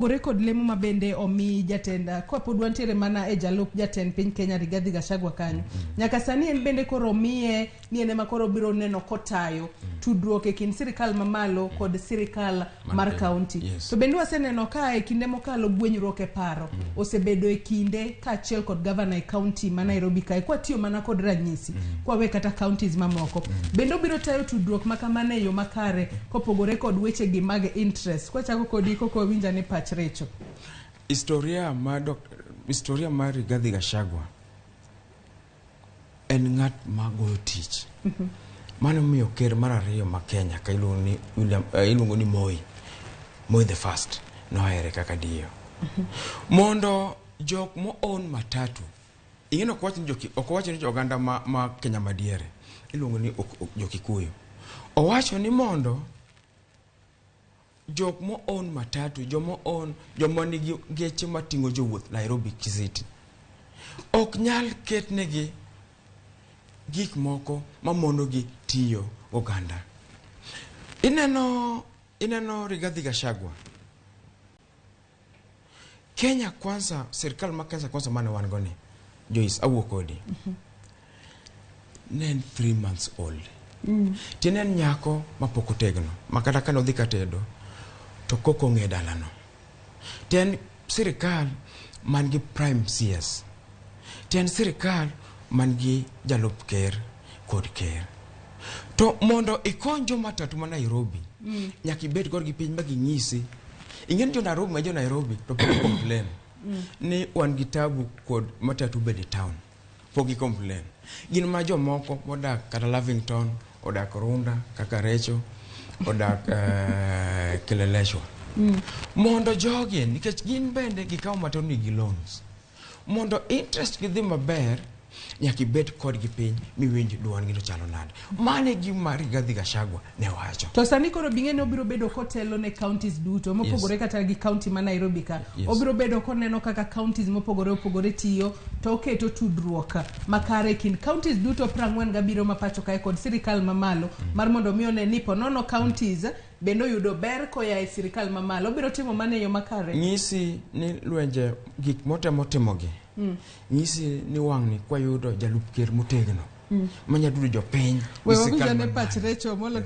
Gore kod lemo mabende omi jatend kwa pod wantiere mana e jalup jatend piny Kenya Rigathi Gachagua kanyo. Nyaka sani en bende koro miye ni ene makoro biro neno kotayo tudruok e kind sirikal mamalo kod sirikal mar county. To bende waseneno ka e kinde mokalo gwenyruok e paro osebedo e kinde kaachiel kod governor e county ma Nairobi kae kwa tiyo mana kod ranyisi kwa we kata counties mamoko. Bende obiro tayo tudruok makamane e yo makare kopogore kod weche gi mag interest. Kwa chako kodi koko winja ne pach recho. Historia mar Rigathi Gachagua en ng'at magoyo tich. Mano miyo ker mar ariyo ma Kenya ka iluongo ni Moi the first no here kaka dio. Mondo jok mo own matatu. Ingeno ok wacho ni oganda ma Kenya madiere. Iluongo ni Jokikuyu. Owacho ni mondo jok mo own matatu, joma nigi geche matingo jowuoth Nairobi City. Ok nyal ketnegi gik moko mamono gi tiyo oganda. Ineno Rigathi Gachagua. Kenya kwanza, serikal ma Kenya kwanza mane wan goni. Joyce Awuokodi. Nen 3 months old. Tinen nyako mapoko tegno. Makata kano dhi katedo. To koko ng'e dalano. Ten sirikal man gi prime CS. Ten sirikal man gi jalup ker kod ker. To mondo ikonjo matatu ma Nairobi. Nyaki bet kod gi piny magi ng'isi. Ingen jo Nairobi to pok complain. Ni wan gi tabu kod matatu bedi town. Pok gi complain. Gin ma jo moko modak kata Lavington, odak Runda, kaka Recho, odak Kileleshwa. Mondo jogi nikech gin bende gikaw matoni gi loans. Mondo interest gi dhi maber nyaki bet kod gi piny miwinj duan gi to chalo nade. Mane gi Rigathi Gachagua ne wacho. To sani koro bing'eni obiro bedo kotelo ne counties duto mopogore kata gi county ma Nairobi ka. Obiro bedo koneno kaka counties mopogore tiyo to oketo tudruok makare kind counties duto 47 mapacho kae kod sirikal mamalo mar mondo miyo ne nipo nono counties bendo yudo ber koya e sirikal mamalo. Obiro timo mane yo makare. Ng'isi ni lwenje gik motimogi. Ng'isi ni wang'ni kwa yudo jalup ker motegno. Manya dudo jo piny. We wabija ne pach recho molo